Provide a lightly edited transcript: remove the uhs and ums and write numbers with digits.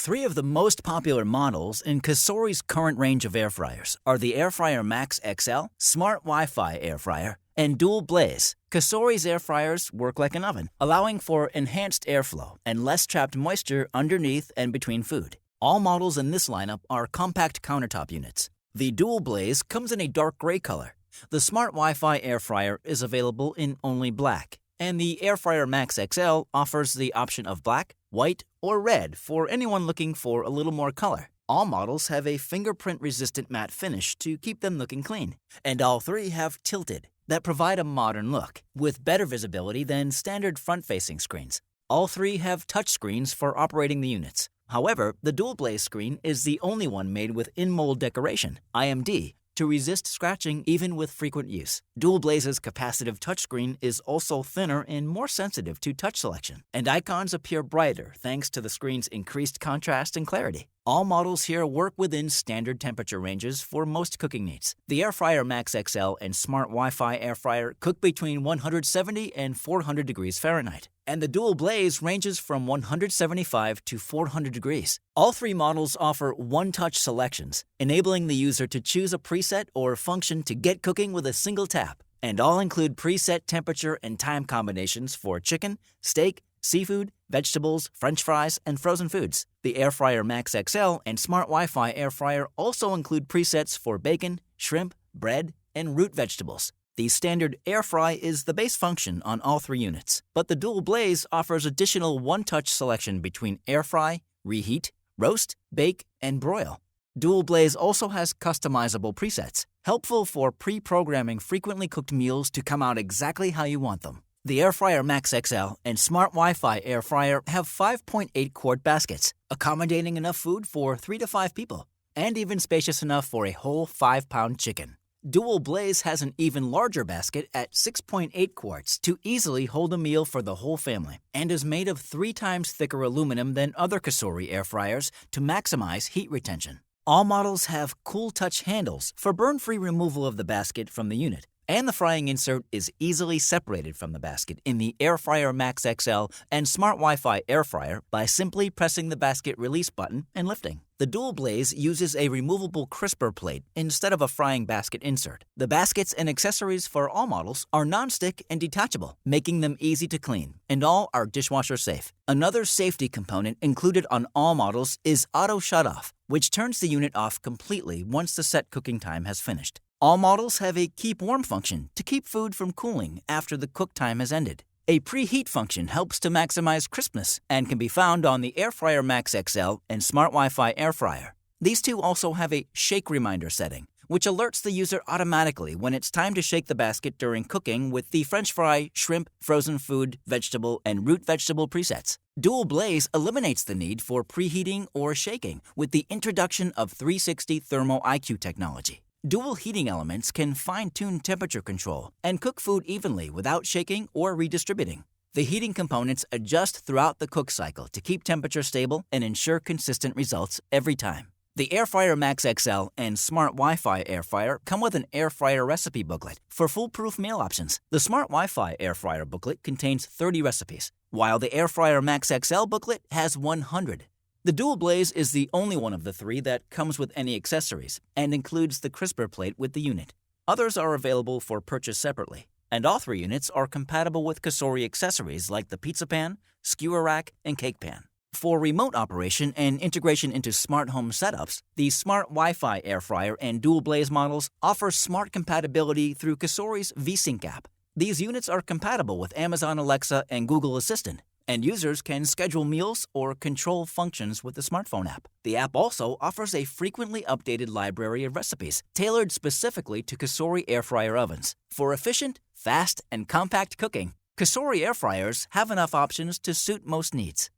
Three of the most popular models in COSORI's current range of air fryers are the Air Fryer Max XL, Smart Wi-Fi Air Fryer, and Dual Blaze. COSORI's air fryers work like an oven, allowing for enhanced airflow and less trapped moisture underneath and between food. All models in this lineup are compact countertop units. The Dual Blaze comes in a dark gray color. The Smart Wi-Fi Air Fryer is available in only black, and the Air Fryer Max XL offers the option of black, white, or red for anyone looking for a little more color. All models have a fingerprint-resistant matte finish to keep them looking clean, and all three have tilted that provide a modern look, with better visibility than standard front-facing screens. All three have touchscreens for operating the units. However, the Dual Blaze screen is the only one made with in-mold decoration, IMD, to resist scratching even with frequent use. Dual Blaze's capacitive touchscreen is also thinner and more sensitive to touch selection, and icons appear brighter thanks to the screen's increased contrast and clarity. All models here work within standard temperature ranges for most cooking needs. The Air Fryer Max XL and Smart Wi-Fi Air Fryer cook between 170 and 400 degrees Fahrenheit, and the Dual Blaze ranges from 175 to 400 degrees. All three models offer one-touch selections, enabling the user to choose a preset or function to get cooking with a single tap, and all include preset temperature and time combinations for chicken, steak, seafood, vegetables, French fries, and frozen foods. The Air Fryer Max XL and Smart Wi-Fi Air Fryer also include presets for bacon, shrimp, bread, and root vegetables. The standard air fry is the base function on all three units, but the Dual Blaze offers additional one-touch selection between air fry, reheat, roast, bake, and broil. Dual Blaze also has customizable presets, helpful for pre-programming frequently cooked meals to come out exactly how you want them. The Air Fryer Max XL and Smart Wi-Fi Air Fryer have 5.8-quart baskets, accommodating enough food for 3 to 5 people, and even spacious enough for a whole 5-pound chicken. Dual Blaze has an even larger basket at 6.8 quarts to easily hold a meal for the whole family, and is made of 3 times thicker aluminum than other COSORI air fryers to maximize heat retention. All models have cool touch handles for burn-free removal of the basket from the unit, and the frying insert is easily separated from the basket in the Air Fryer Max XL and Smart Wi-Fi Air Fryer by simply pressing the basket release button and lifting. The Dual Blaze uses a removable crisper plate instead of a frying basket insert. The baskets and accessories for all models are non-stick and detachable, making them easy to clean, and all are dishwasher safe. Another safety component included on all models is auto shut-off, which turns the unit off completely once the set cooking time has finished. All models have a keep warm function to keep food from cooling after the cook time has ended. A preheat function helps to maximize crispness and can be found on the Air Fryer Max XL and Smart Wi-Fi Air Fryer. These two also have a shake reminder setting, which alerts the user automatically when it's time to shake the basket during cooking with the French fry, shrimp, frozen food, vegetable, and root vegetable presets. Dual Blaze eliminates the need for preheating or shaking with the introduction of 360 ThermoIQ Technology. Dual heating elements can fine-tune temperature control and cook food evenly without shaking or redistributing. The heating components adjust throughout the cook cycle to keep temperature stable and ensure consistent results every time. The Air Fryer Max XL and Smart Wi-Fi Air Fryer come with an air fryer recipe booklet for foolproof meal options. The Smart Wi-Fi Air Fryer booklet contains 30 recipes, while the Air Fryer Max XL booklet has 100. The Dual Blaze is the only one of the three that comes with any accessories and includes the crisper plate with the unit. Others are available for purchase separately, and all three units are compatible with COSORI accessories like the pizza pan, skewer rack, and cake pan. For remote operation and integration into smart home setups, the Smart Wi-Fi Air Fryer and Dual Blaze models offer smart compatibility through COSORI's VSync app. These units are compatible with Amazon Alexa and Google Assistant, and users can schedule meals or control functions with the smartphone app. The app also offers a frequently updated library of recipes tailored specifically to COSORI air fryer ovens. For efficient, fast, and compact cooking, COSORI air fryers have enough options to suit most needs.